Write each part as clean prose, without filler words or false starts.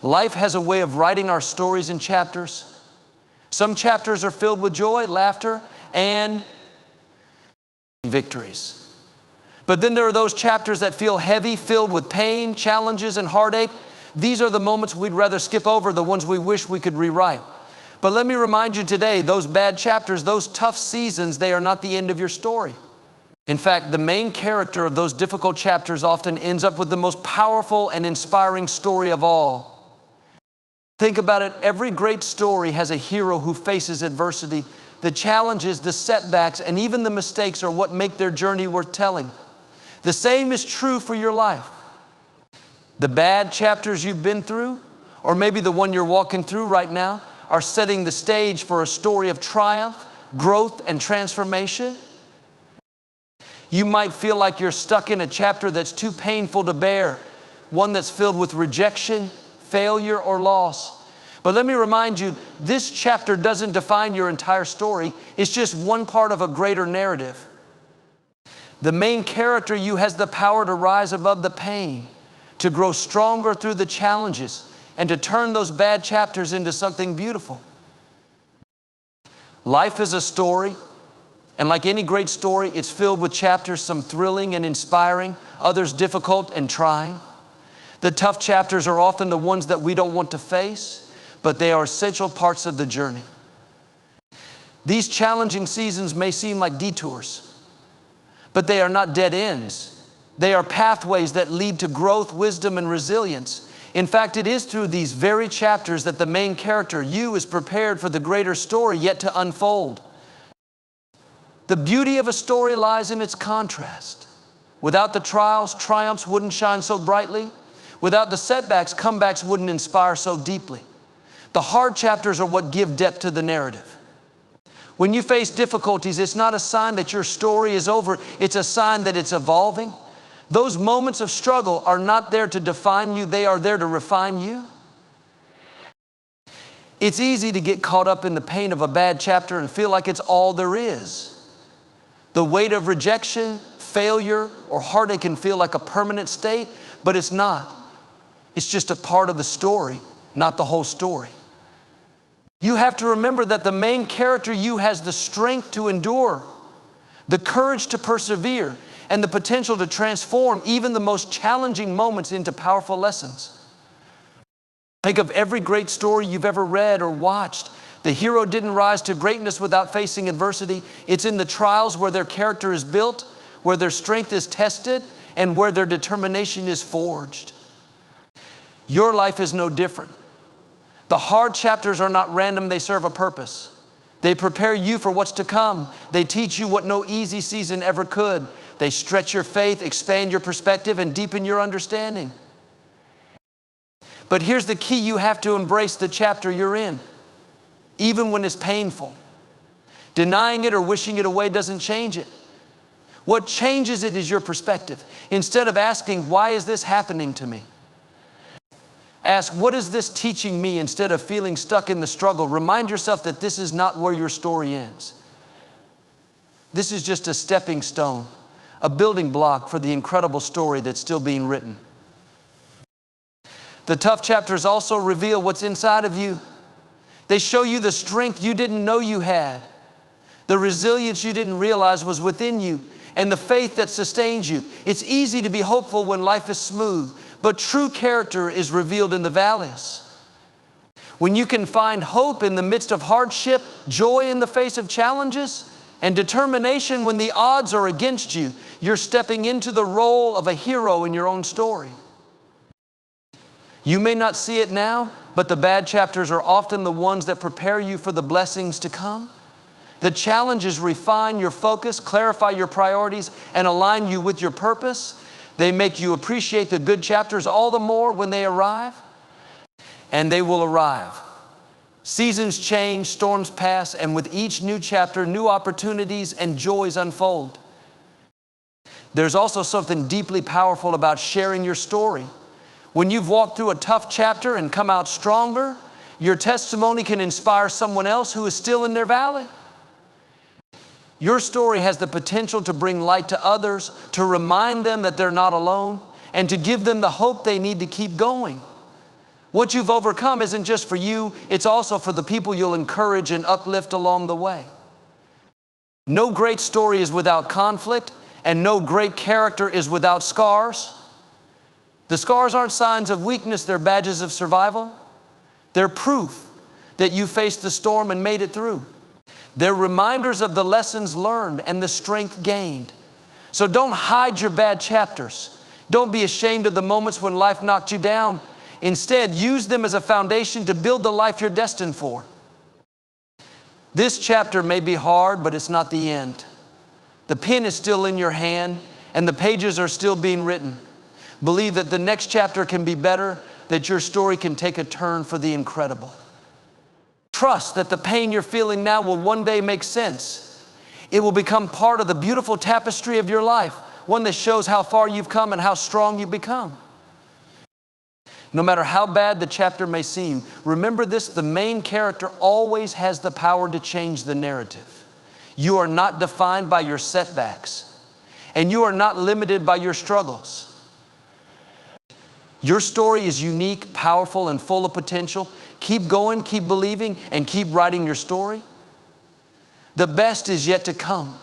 Life has a way of writing our stories in chapters. Some chapters are filled with joy, laughter, and victories. But then there are those chapters that feel heavy, filled with pain, challenges, and heartache. These are the moments we'd rather skip over, the ones we wish we could rewrite. But let me remind you today, those bad chapters, those tough seasons, they are not the end of your story. In fact, the main character of those difficult chapters often ends up with the most powerful and inspiring story of all. Think about it. Every great story has a hero who faces adversity. The challenges, the setbacks, and even the mistakes are what make their journey worth telling. The same is true for your life. The bad chapters you've been through, or maybe the one you're walking through right now, are setting the stage for a story of triumph, growth, and transformation. You might feel like you're stuck in a chapter that's too painful to bear, one that's filled with rejection, failure, or loss. But let me remind you, this chapter doesn't define your entire story. It's just one part of a greater narrative. The main character, you, has the power to rise above the pain, to grow stronger through the challenges, and to turn those bad chapters into something beautiful. Life is a story, and like any great story, it's filled with chapters, some thrilling and inspiring, others difficult and trying. The tough chapters are often the ones that we don't want to face, but they are essential parts of the journey. These challenging seasons may seem like detours, but they are not dead ends. They are pathways that lead to growth, wisdom, and resilience. In fact, it is through these very chapters that the main character, you, is prepared for the greater story yet to unfold. The beauty of a story lies in its contrast. Without the trials, triumphs wouldn't shine so brightly. Without the setbacks, comebacks wouldn't inspire so deeply. The hard chapters are what give depth to the narrative. When you face difficulties, it's not a sign that your story is over. It's a sign that it's evolving. Those moments of struggle are not there to define you. They are there to refine you. It's easy to get caught up in the pain of a bad chapter and feel like it's all there is. The weight of rejection, failure, or heartache can feel like a permanent state, but it's not. It's just a part of the story, not the whole story. You have to remember that the main character, you, has the strength to endure, the courage to persevere, and the potential to transform even the most challenging moments into powerful lessons. Think of every great story you've ever read or watched. The hero didn't rise to greatness without facing adversity. It's in the trials where their character is built, where their strength is tested, and where their determination is forged. Your life is no different. The hard chapters are not random, they serve a purpose. They prepare you for what's to come. They teach you what no easy season ever could. They stretch your faith, expand your perspective, and deepen your understanding. But here's the key: you have to embrace the chapter you're in, even when it's painful. Denying it or wishing it away doesn't change it. What changes it is your perspective. Instead of asking, why is this happening to me? Ask, what is this teaching me? Instead of feeling stuck in the struggle, remind yourself that this is not where your story ends. This is just a stepping stone, a building block for the incredible story that's still being written. The tough chapters also reveal what's inside of you. They show you the strength you didn't know you had, the resilience you didn't realize was within you, and the faith that sustains you. It's easy to be hopeful when life is smooth, but true character is revealed in the valleys. When you can find hope in the midst of hardship, joy in the face of challenges, and determination when the odds are against you, you're stepping into the role of a hero in your own story. You may not see it now, but the bad chapters are often the ones that prepare you for the blessings to come. The challenges refine your focus, clarify your priorities, and align you with your purpose. They make you appreciate the good chapters all the more when they arrive. And they will arrive. Seasons change, storms pass, and with each new chapter, new opportunities and joys unfold. There's also something deeply powerful about sharing your story. When you've walked through a tough chapter and come out stronger, your testimony can inspire someone else who is still in their valley. Your story has the potential to bring light to others, to remind them that they're not alone, and to give them the hope they need to keep going. What you've overcome isn't just for you, it's also for the people you'll encourage and uplift along the way. No great story is without conflict, and no great character is without scars. The scars aren't signs of weakness, they're badges of survival. They're proof that you faced the storm and made it through. They're reminders of the lessons learned and the strength gained. So don't hide your bad chapters. Don't be ashamed of the moments when life knocked you down. Instead, use them as a foundation to build the life you're destined for. This chapter may be hard, but it's not the end. The pen is still in your hand, and the pages are still being written. Believe that the next chapter can be better, that your story can take a turn for the incredible. Trust that the pain you're feeling now will one day make sense. It will become part of the beautiful tapestry of your life, one that shows how far you've come and how strong you've become. No matter how bad the chapter may seem, remember this: the main character always has the power to change the narrative. You are not defined by your setbacks, and you are not limited by your struggles. Your story is unique, powerful, and full of potential. Keep going, keep believing, and keep writing your story. The best is yet to come.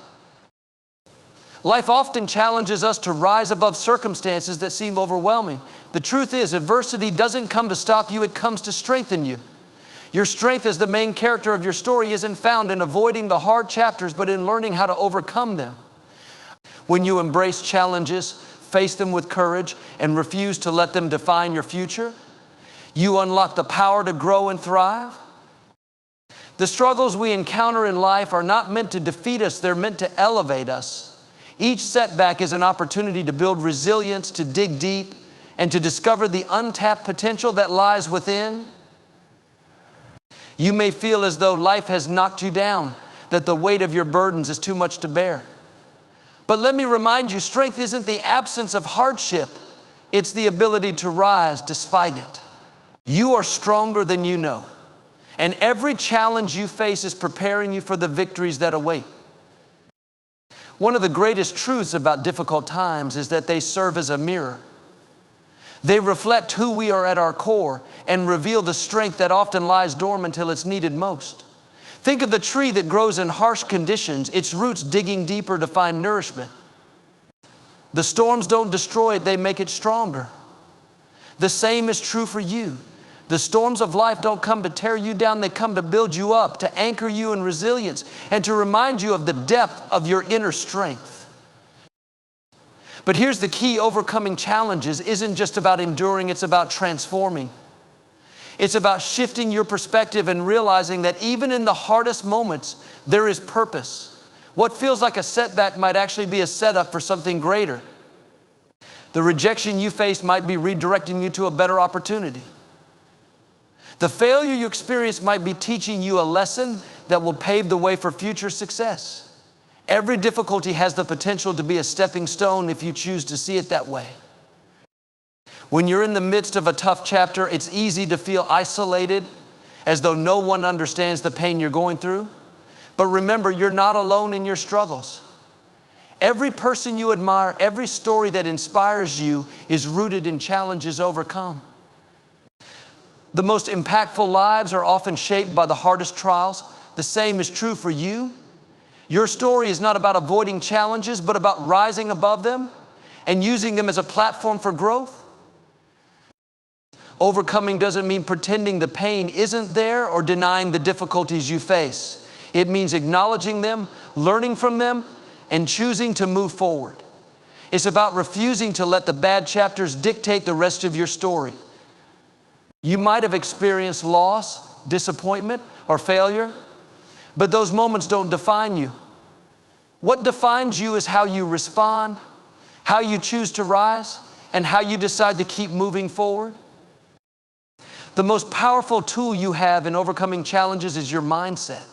Life often challenges us to rise above circumstances that seem overwhelming. The truth is, adversity doesn't come to stop you, it comes to strengthen you. Your strength as the main character of your story isn't found in avoiding the hard chapters, but in learning how to overcome them. When you embrace challenges, face them with courage, and refuse to let them define your future, you unlock the power to grow and thrive. The struggles we encounter in life are not meant to defeat us, they're meant to elevate us. Each setback is an opportunity to build resilience, to dig deep, and to discover the untapped potential that lies within. You may feel as though life has knocked you down, that the weight of your burdens is too much to bear. But let me remind you, strength isn't the absence of hardship, it's the ability to rise despite it. You are stronger than you know, and every challenge you face is preparing you for the victories that await. One of the greatest truths about difficult times is that they serve as a mirror. They reflect who we are at our core and reveal the strength that often lies dormant until it's needed most. Think of the tree that grows in harsh conditions, its roots digging deeper to find nourishment. The storms don't destroy it, they make it stronger. The same is true for you. The storms of life don't come to tear you down, they come to build you up, to anchor you in resilience, and to remind you of the depth of your inner strength. But here's the key: overcoming challenges isn't just about enduring, it's about transforming. It's about shifting your perspective and realizing that even in the hardest moments, there is purpose. What feels like a setback might actually be a setup for something greater. The rejection you face might be redirecting you to a better opportunity. The failure you experience might be teaching you a lesson that will pave the way for future success. Every difficulty has the potential to be a stepping stone if you choose to see it that way. When you're in the midst of a tough chapter, it's easy to feel isolated, as though no one understands the pain you're going through. But remember, you're not alone in your struggles. Every person you admire, every story that inspires you is rooted in challenges overcome. The most impactful lives are often shaped by the hardest trials. The same is true for you. Your story is not about avoiding challenges, but about rising above them and using them as a platform for growth. Overcoming doesn't mean pretending the pain isn't there or denying the difficulties you face. It means acknowledging them, learning from them, and choosing to move forward. It's about refusing to let the bad chapters dictate the rest of your story. You might have experienced loss, disappointment, or failure, but those moments don't define you. What defines you is how you respond, how you choose to rise, and how you decide to keep moving forward. The most powerful tool you have in overcoming challenges is your mindset.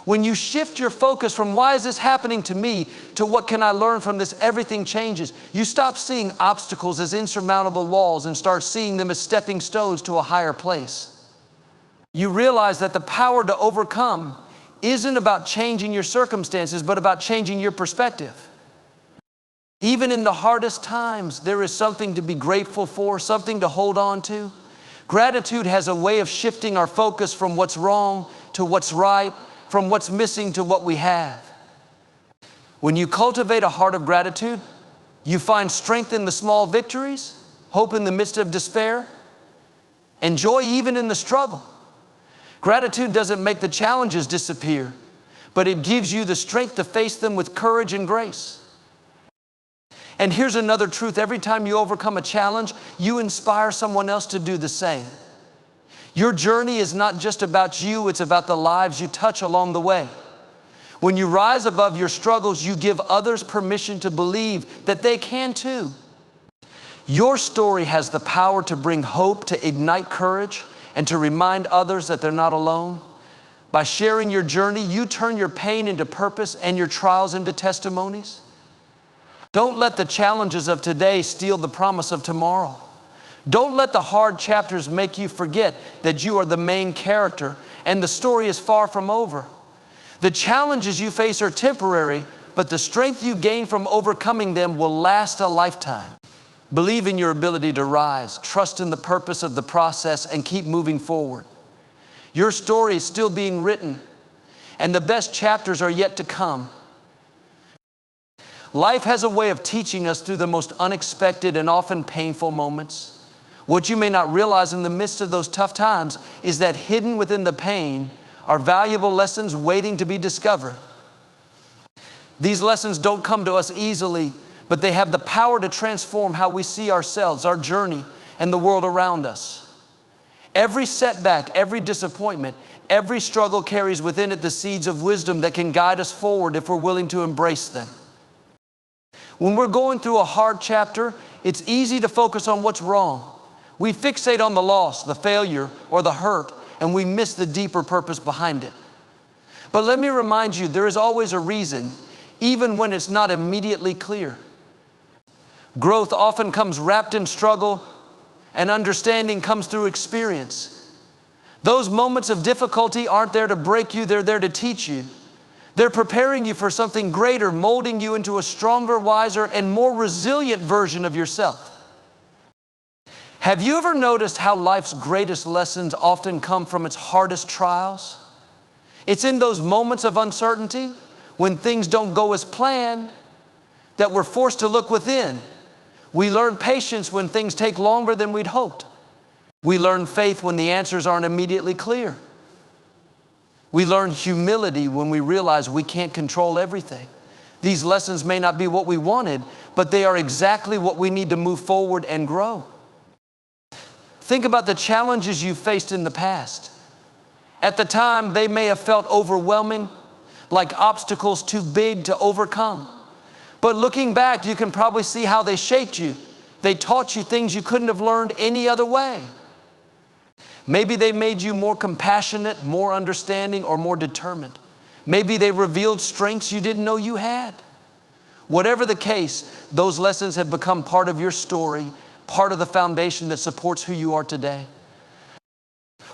When you shift your focus from why is this happening to me to what can I learn from this, everything changes. You stop seeing obstacles as insurmountable walls and start seeing them as stepping stones to a higher place. You realize that the power to overcome isn't about changing your circumstances, but about changing your perspective. Even in the hardest times, there is something to be grateful for, something to hold on to. Gratitude has a way of shifting our focus from what's wrong to what's right, from what's missing to what we have. When you cultivate a heart of gratitude, you find strength in the small victories, hope in the midst of despair, and joy even in the struggle. Gratitude doesn't make the challenges disappear, but it gives you the strength to face them with courage and grace. And here's another truth. Every time you overcome a challenge, you inspire someone else to do the same. Your journey is not just about you, it's about the lives you touch along the way. When you rise above your struggles, you give others permission to believe that they can too. Your story has the power to bring hope, to ignite courage, and to remind others that they're not alone. By sharing your journey, you turn your pain into purpose and your trials into testimonies. Don't let the challenges of today steal the promise of tomorrow. Don't let the hard chapters make you forget that you are the main character and the story is far from over. The challenges you face are temporary, but the strength you gain from overcoming them will last a lifetime. Believe in your ability to rise, trust in the purpose of the process, and keep moving forward. Your story is still being written, and the best chapters are yet to come. Life has a way of teaching us through the most unexpected and often painful moments. What you may not realize in the midst of those tough times is that hidden within the pain are valuable lessons waiting to be discovered. These lessons don't come to us easily, but they have the power to transform how we see ourselves, our journey, and the world around us. Every setback, every disappointment, every struggle carries within it the seeds of wisdom that can guide us forward if we're willing to embrace them. When we're going through a hard chapter, it's easy to focus on what's wrong. We fixate on the loss, the failure, or the hurt, and we miss the deeper purpose behind it. But let me remind you, there is always a reason, even when it's not immediately clear. Growth often comes wrapped in struggle, and understanding comes through experience. Those moments of difficulty aren't there to break you, they're there to teach you. They're preparing you for something greater, molding you into a stronger, wiser, and more resilient version of yourself. Have you ever noticed how life's greatest lessons often come from its hardest trials? It's in those moments of uncertainty, when things don't go as planned, that we're forced to look within. We learn patience when things take longer than we'd hoped. We learn faith when the answers aren't immediately clear. We learn humility when we realize we can't control everything. These lessons may not be what we wanted, but they are exactly what we need to move forward and grow. Think about the challenges you faced in the past. At the time, they may have felt overwhelming, like obstacles too big to overcome. But looking back, you can probably see how they shaped you. They taught you things you couldn't have learned any other way. Maybe they made you more compassionate, more understanding, or more determined. Maybe they revealed strengths you didn't know you had. Whatever the case, those lessons have become part of your story, part of the foundation that supports who you are today.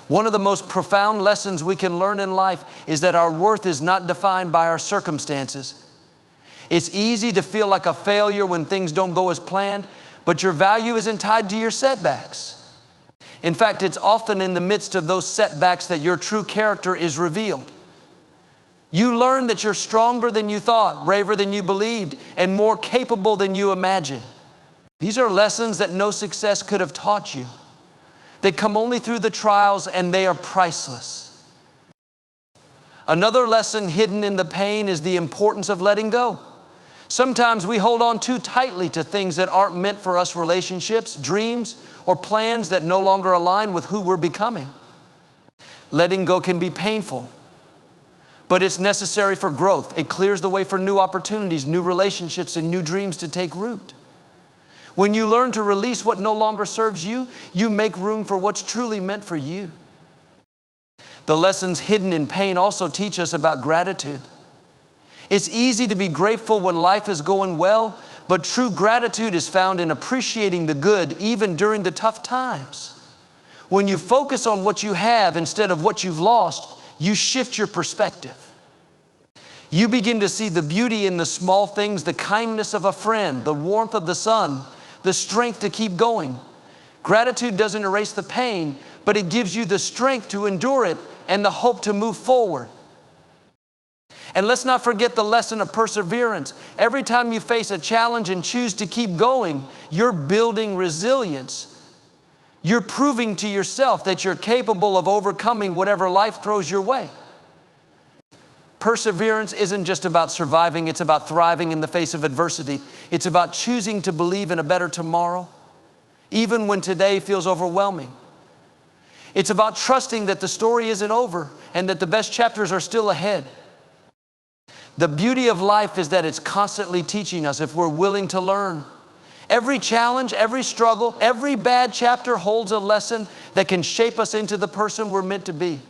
One of the most profound lessons we can learn in life is that our worth is not defined by our circumstances. It's easy to feel like a failure when things don't go as planned, but your value isn't tied to your setbacks. In fact, it's often in the midst of those setbacks that your true character is revealed. You learn that you're stronger than you thought, braver than you believed, and more capable than you imagined. These are lessons that no success could have taught you. They come only through the trials, and they are priceless. Another lesson hidden in the pain is the importance of letting go. Sometimes we hold on too tightly to things that aren't meant for us, relationships, dreams, or plans that no longer align with who we're becoming. Letting go can be painful, but it's necessary for growth. It clears the way for new opportunities, new relationships, and new dreams to take root. When you learn to release what no longer serves you, you make room for what's truly meant for you. The lessons hidden in pain also teach us about gratitude. It's easy to be grateful when life is going well, but true gratitude is found in appreciating the good even during the tough times. When you focus on what you have instead of what you've lost, you shift your perspective. You begin to see the beauty in the small things, the kindness of a friend, the warmth of the sun, the strength to keep going. Gratitude doesn't erase the pain, but it gives you the strength to endure it and the hope to move forward. And let's not forget the lesson of perseverance. Every time you face a challenge and choose to keep going, you're building resilience. You're proving to yourself that you're capable of overcoming whatever life throws your way. Perseverance isn't just about surviving, it's about thriving in the face of adversity. It's about choosing to believe in a better tomorrow, even when today feels overwhelming. It's about trusting that the story isn't over and that the best chapters are still ahead. The beauty of life is that it's constantly teaching us if we're willing to learn. Every challenge, every struggle, every bad chapter holds a lesson that can shape us into the person we're meant to be.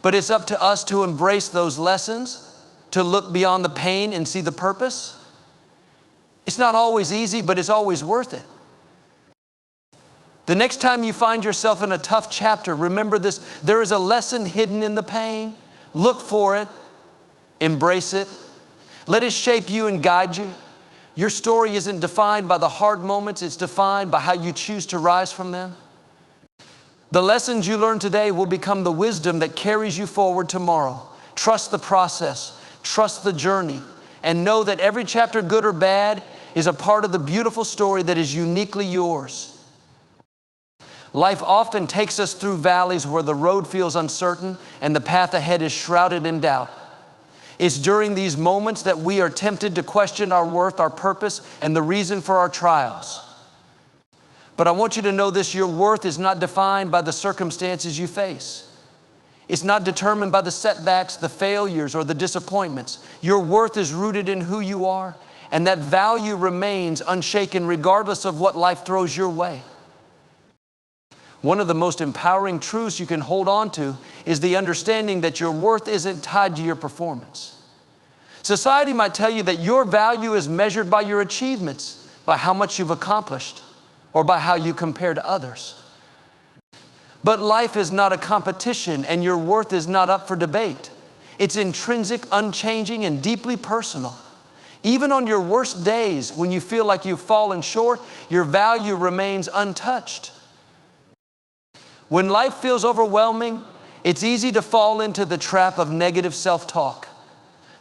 But it's up to us to embrace those lessons, to look beyond the pain and see the purpose. It's not always easy, but it's always worth it. The next time you find yourself in a tough chapter, remember this: there is a lesson hidden in the pain. Look for it. Embrace it. Let it shape you and guide you. Your story isn't defined by the hard moments. It's defined by how you choose to rise from them. The lessons you learn today will become the wisdom that carries you forward tomorrow. Trust the process. Trust the journey. And know that every chapter, good or bad, is a part of the beautiful story that is uniquely yours. Life often takes us through valleys where the road feels uncertain and the path ahead is shrouded in doubt. It's during these moments that we are tempted to question our worth, our purpose, and the reason for our trials. But I want you to know this: your worth is not defined by the circumstances you face. It's not determined by the setbacks, the failures, or the disappointments. Your worth is rooted in who you are, and that value remains unshaken regardless of what life throws your way. One of the most empowering truths you can hold on to is the understanding that your worth isn't tied to your performance. Society might tell you that your value is measured by your achievements, by how much you've accomplished, or by how you compare to others. But life is not a competition, and your worth is not up for debate. It's intrinsic, unchanging, and deeply personal. Even on your worst days, when you feel like you've fallen short, your value remains untouched. When life feels overwhelming, it's easy to fall into the trap of negative self-talk.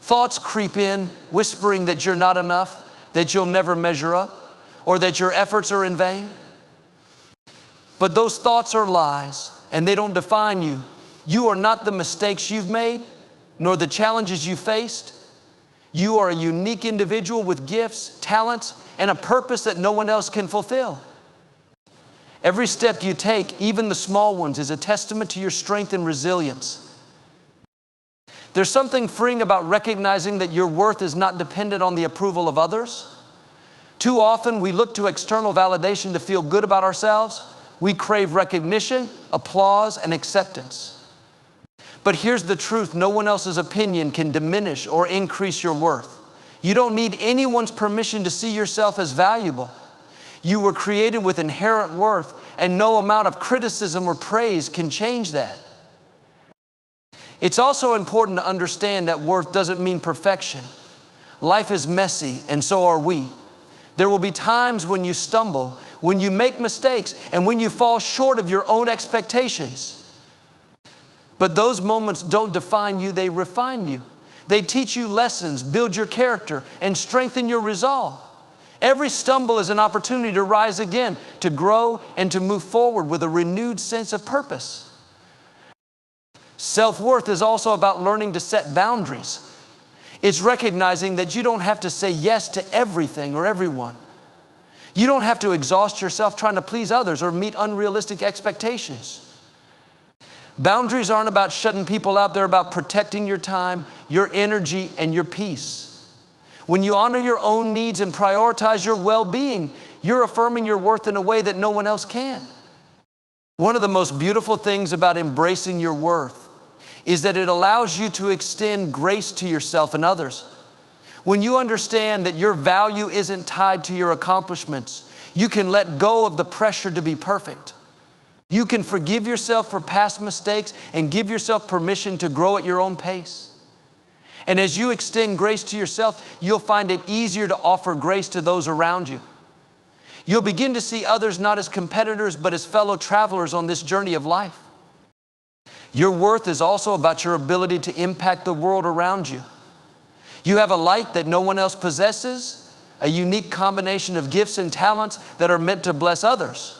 Thoughts creep in, whispering that you're not enough, that you'll never measure up, or that your efforts are in vain. But those thoughts are lies, and they don't define you. You are not the mistakes you've made, nor the challenges you faced. You are a unique individual with gifts, talents, and a purpose that no one else can fulfill. Every step you take, even the small ones, is a testament to your strength and resilience. There's something freeing about recognizing that your worth is not dependent on the approval of others. Too often, we look to external validation to feel good about ourselves. We crave recognition, applause, and acceptance. But here's the truth: no one else's opinion can diminish or increase your worth. You don't need anyone's permission to see yourself as valuable. You were created with inherent worth, and no amount of criticism or praise can change that. It's also important to understand that worth doesn't mean perfection. Life is messy, and so are we. There will be times when you stumble, when you make mistakes, and when you fall short of your own expectations. But those moments don't define you, they refine you. They teach you lessons, build your character, and strengthen your resolve. Every stumble is an opportunity to rise again, to grow, and to move forward with a renewed sense of purpose. Self-worth is also about learning to set boundaries. It's recognizing that you don't have to say yes to everything or everyone. You don't have to exhaust yourself trying to please others or meet unrealistic expectations. Boundaries aren't about shutting people out. They're about protecting your time, your energy, and your peace. When you honor your own needs and prioritize your well-being, you're affirming your worth in a way that no one else can. One of the most beautiful things about embracing your worth is that it allows you to extend grace to yourself and others. When you understand that your value isn't tied to your accomplishments, you can let go of the pressure to be perfect. You can forgive yourself for past mistakes and give yourself permission to grow at your own pace. And as you extend grace to yourself, you'll find it easier to offer grace to those around you. You'll begin to see others not as competitors, but as fellow travelers on this journey of life. Your worth is also about your ability to impact the world around you. You have a light that no one else possesses, a unique combination of gifts and talents that are meant to bless others.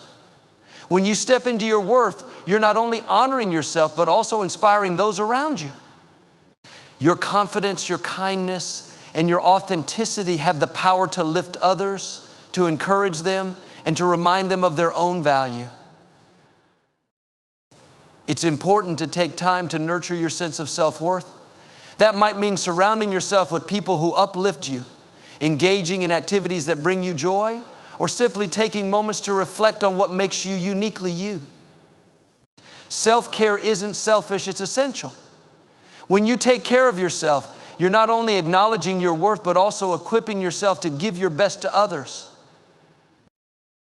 When you step into your worth, you're not only honoring yourself, but also inspiring those around you. Your confidence, your kindness, and your authenticity have the power to lift others, to encourage them, and to remind them of their own value. It's important to take time to nurture your sense of self-worth. That might mean surrounding yourself with people who uplift you, engaging in activities that bring you joy, or simply taking moments to reflect on what makes you uniquely you. Self-care isn't selfish, it's essential. When you take care of yourself, you're not only acknowledging your worth, but also equipping yourself to give your best to others.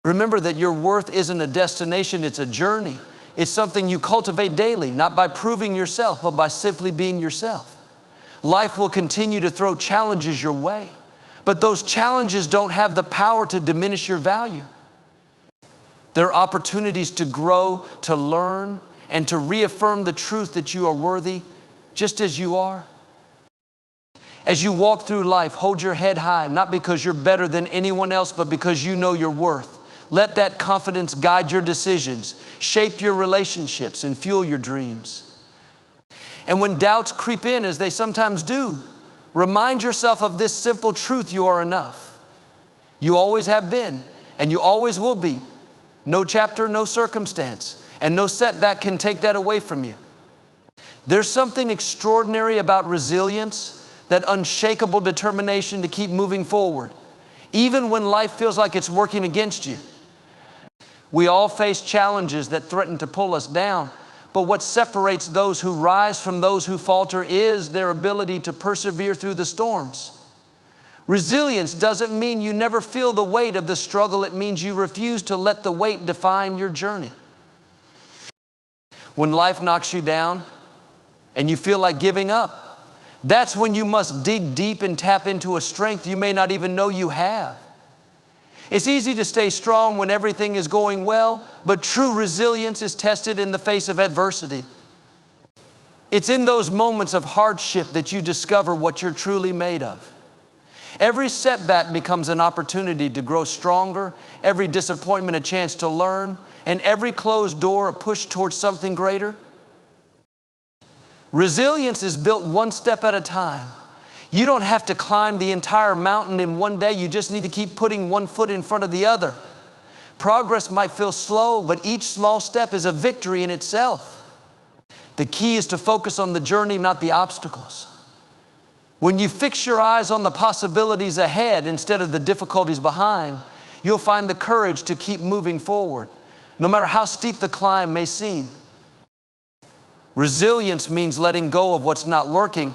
Remember that your worth isn't a destination, it's a journey. It's something you cultivate daily, not by proving yourself, but by simply being yourself. Life will continue to throw challenges your way, but those challenges don't have the power to diminish your value. They're opportunities to grow, to learn, and to reaffirm the truth that you are worthy just as you are. As you walk through life, hold your head high, not because you're better than anyone else, but because you know your worth. Let that confidence guide your decisions, shape your relationships, and fuel your dreams. And when doubts creep in, as they sometimes do, remind yourself of this simple truth: you are enough. You always have been, and you always will be. No chapter, no circumstance, and no setback can take that away from you. There's something extraordinary about resilience, that unshakable determination to keep moving forward, even when life feels like it's working against you. We all face challenges that threaten to pull us down, but what separates those who rise from those who falter is their ability to persevere through the storms. Resilience doesn't mean you never feel the weight of the struggle. It means you refuse to let the weight define your journey. When life knocks you down and you feel like giving up, that's when you must dig deep and tap into a strength you may not even know you have. It's easy to stay strong when everything is going well, but true resilience is tested in the face of adversity. It's in those moments of hardship that you discover what you're truly made of. Every setback becomes an opportunity to grow stronger, every disappointment a chance to learn, and every closed door a push towards something greater. Resilience is built one step at a time. You don't have to climb the entire mountain in one day. You just need to keep putting one foot in front of the other. Progress might feel slow, but each small step is a victory in itself. The key is to focus on the journey, not the obstacles. When you fix your eyes on the possibilities ahead instead of the difficulties behind, you'll find the courage to keep moving forward, no matter how steep the climb may seem. Resilience means letting go of what's not working.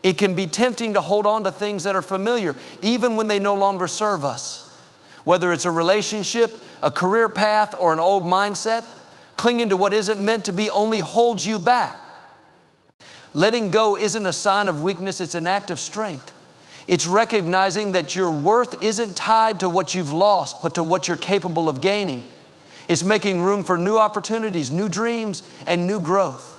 It can be tempting to hold on to things that are familiar, even when they no longer serve us. Whether it's a relationship, a career path, or an old mindset, clinging to what isn't meant to be only holds you back. Letting go isn't a sign of weakness, it's an act of strength. It's recognizing that your worth isn't tied to what you've lost, but to what you're capable of gaining. It's making room for new opportunities, new dreams, and new growth.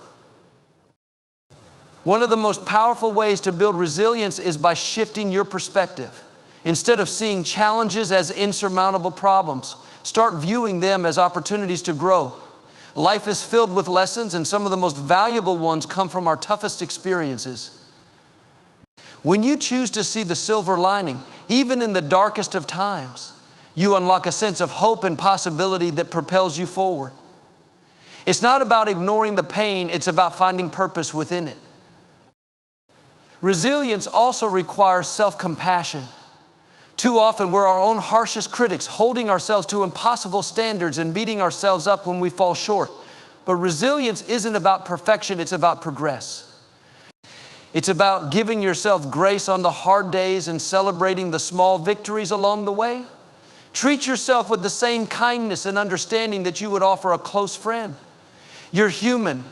One of the most powerful ways to build resilience is by shifting your perspective. Instead of seeing challenges as insurmountable problems, start viewing them as opportunities to grow. Life is filled with lessons, and some of the most valuable ones come from our toughest experiences. When you choose to see the silver lining, even in the darkest of times, you unlock a sense of hope and possibility that propels you forward. It's not about ignoring the pain, it's about finding purpose within it. Resilience also requires self-compassion. Too often, we're our own harshest critics, holding ourselves to impossible standards and beating ourselves up when we fall short. But resilience isn't about perfection, it's about progress. It's about giving yourself grace on the hard days and celebrating the small victories along the way. Treat yourself with the same kindness and understanding that you would offer a close friend. You're human,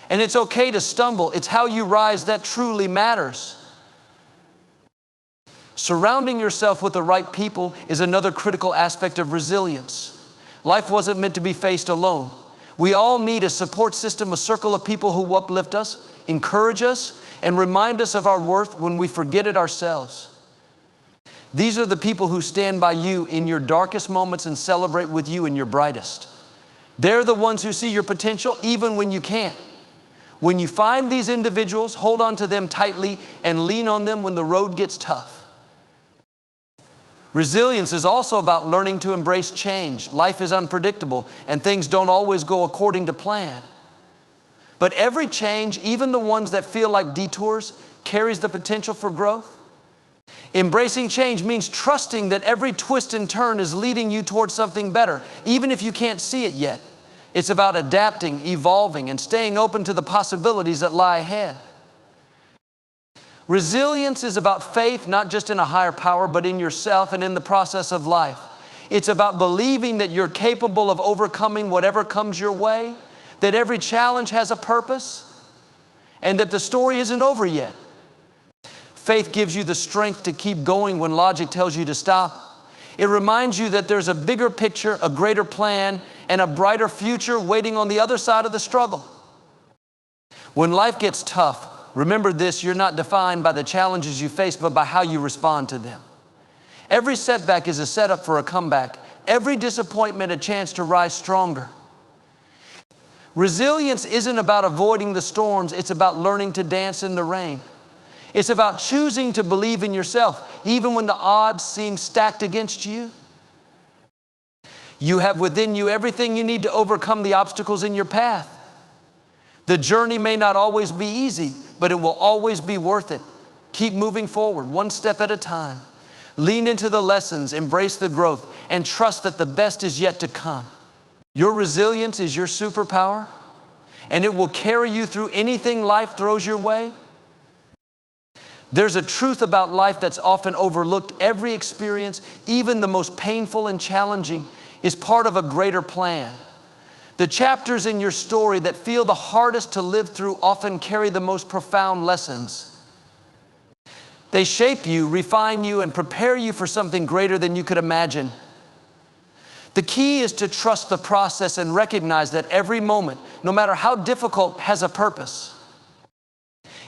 and it's okay to stumble. It's how you rise that truly matters. Surrounding yourself with the right people is another critical aspect of resilience. Life wasn't meant to be faced alone. We all need a support system, a circle of people who uplift us, encourage us, and remind us of our worth when we forget it ourselves. These are the people who stand by you in your darkest moments and celebrate with you in your brightest. They're the ones who see your potential even when you can't. When you find these individuals, hold on to them tightly and lean on them when the road gets tough. Resilience is also about learning to embrace change. Life is unpredictable and things don't always go according to plan. But every change, even the ones that feel like detours, carries the potential for growth. Embracing change means trusting that every twist and turn is leading you towards something better, even if you can't see it yet. It's about adapting, evolving, and staying open to the possibilities that lie ahead. Resilience is about faith, not just in a higher power, but in yourself and in the process of life. It's about believing that you're capable of overcoming whatever comes your way, that every challenge has a purpose, and that the story isn't over yet. Faith gives you the strength to keep going when logic tells you to stop. It reminds you that there's a bigger picture, a greater plan, and a brighter future waiting on the other side of the struggle. When life gets tough, remember this: you're not defined by the challenges you face, but by how you respond to them. Every setback is a setup for a comeback. Every disappointment a chance to rise stronger. Resilience isn't about avoiding the storms, it's about learning to dance in the rain. It's about choosing to believe in yourself, even when the odds seem stacked against you. You have within you everything you need to overcome the obstacles in your path. The journey may not always be easy, but it will always be worth it. Keep moving forward, one step at a time. Lean into the lessons, embrace the growth, and trust that the best is yet to come. Your resilience is your superpower, and it will carry you through anything life throws your way. There's a truth about life that's often overlooked. Every experience, even the most painful and challenging, is part of a greater plan. The chapters in your story that feel the hardest to live through often carry the most profound lessons. They shape you, refine you, and prepare you for something greater than you could imagine. The key is to trust the process and recognize that every moment, no matter how difficult, has a purpose.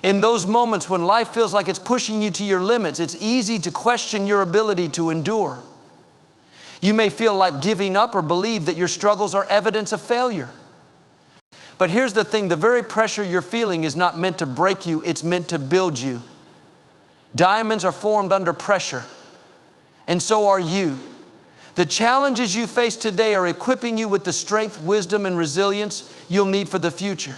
In those moments when life feels like it's pushing you to your limits, it's easy to question your ability to endure. You may feel like giving up or believe that your struggles are evidence of failure. But here's the thing: the very pressure you're feeling is not meant to break you, it's meant to build you. Diamonds are formed under pressure, and so are you. The challenges you face today are equipping you with the strength, wisdom, and resilience you'll need for the future.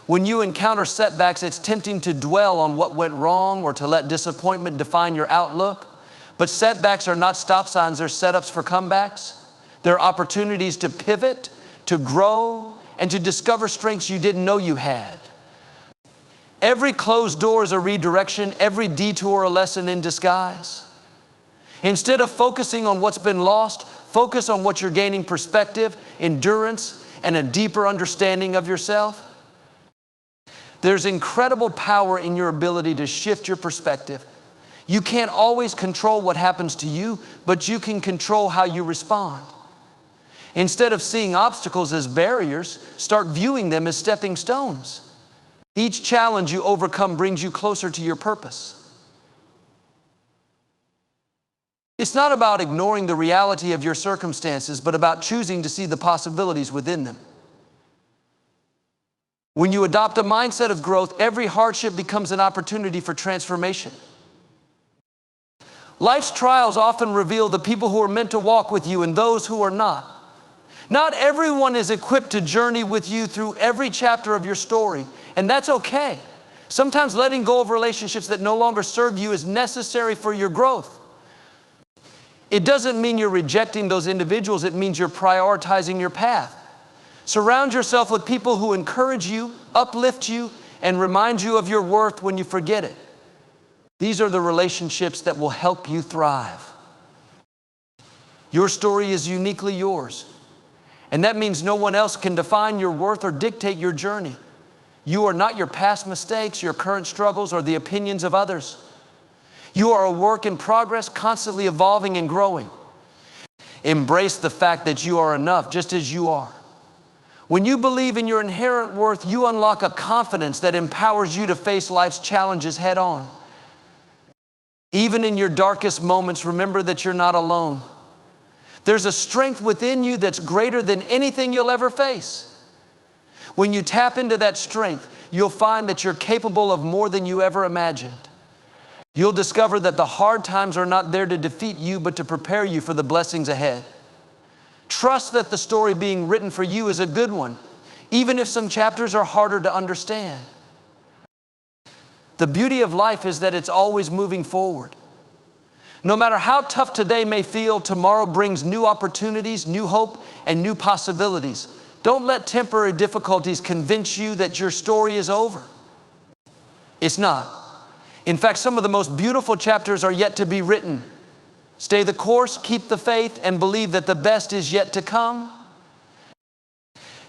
When you encounter setbacks, it's tempting to dwell on what went wrong or to let disappointment define your outlook. But setbacks are not stop signs, they're setups for comebacks. They're opportunities to pivot, to grow, and to discover strengths you didn't know you had. Every closed door is a redirection, every detour a lesson in disguise. Instead of focusing on what's been lost, focus on what you're gaining: perspective, endurance, and a deeper understanding of yourself. There's incredible power in your ability to shift your perspective. You can't always control what happens to you, but you can control how you respond. Instead of seeing obstacles as barriers, start viewing them as stepping stones. Each challenge you overcome brings you closer to your purpose. It's not about ignoring the reality of your circumstances, but about choosing to see the possibilities within them. When you adopt a mindset of growth, every hardship becomes an opportunity for transformation. Life's trials often reveal the people who are meant to walk with you and those who are not. Not everyone is equipped to journey with you through every chapter of your story, and that's okay. Sometimes letting go of relationships that no longer serve you is necessary for your growth. It doesn't mean you're rejecting those individuals, it means you're prioritizing your path. Surround yourself with people who encourage you, uplift you, and remind you of your worth when you forget it. These are the relationships that will help you thrive. Your story is uniquely yours, and that means no one else can define your worth or dictate your journey. You are not your past mistakes, your current struggles, or the opinions of others. You are a work in progress, constantly evolving and growing. Embrace the fact that you are enough just as you are. When you believe in your inherent worth, you unlock a confidence that empowers you to face life's challenges head on. Even in your darkest moments, remember that you're not alone. There's a strength within you that's greater than anything you'll ever face. When you tap into that strength, you'll find that you're capable of more than you ever imagined. You'll discover that the hard times are not there to defeat you, but to prepare you for the blessings ahead. Trust that the story being written for you is a good one, even if some chapters are harder to understand. The beauty of life is that it's always moving forward. No matter how tough today may feel, tomorrow brings new opportunities, new hope, and new possibilities. Don't let temporary difficulties convince you that your story is over. It's not. In fact, some of the most beautiful chapters are yet to be written. Stay the course, keep the faith, and believe that the best is yet to come.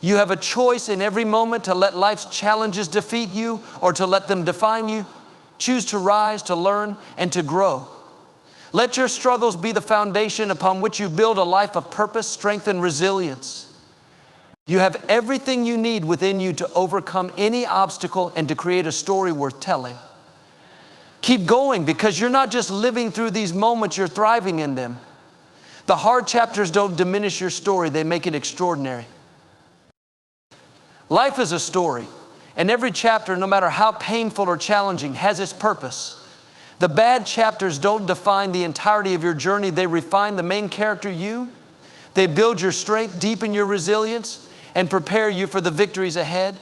You have a choice in every moment to let life's challenges defeat you or to let them define you. Choose to rise, to learn, and to grow. Let your struggles be the foundation upon which you build a life of purpose, strength, and resilience. You have everything you need within you to overcome any obstacle and to create a story worth telling. Keep going, because you're not just living through these moments, you're thriving in them. The hard chapters don't diminish your story, they make it extraordinary. Life is a story, and every chapter, no matter how painful or challenging, has its purpose. The bad chapters don't define the entirety of your journey, they refine the main character, you. They build your strength, deepen your resilience, and prepare you for the victories ahead.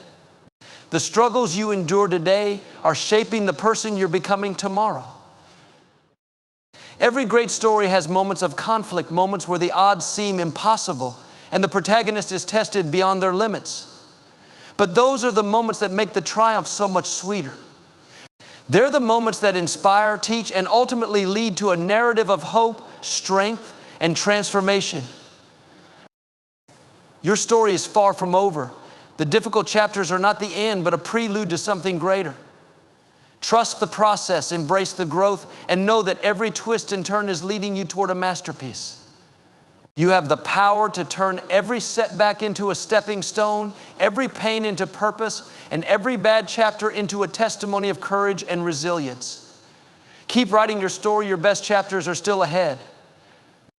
The struggles you endure today are shaping the person you're becoming tomorrow. Every great story has moments of conflict, moments where the odds seem impossible and the protagonist is tested beyond their limits. But those are the moments that make the triumph so much sweeter. They're the moments that inspire, teach, and ultimately lead to a narrative of hope, strength, and transformation. Your story is far from over. The difficult chapters are not the end, but a prelude to something greater. Trust the process, embrace the growth, and know that every twist and turn is leading you toward a masterpiece. You have the power to turn every setback into a stepping stone, every pain into purpose, and every bad chapter into a testimony of courage and resilience. Keep writing your story. Your best chapters are still ahead.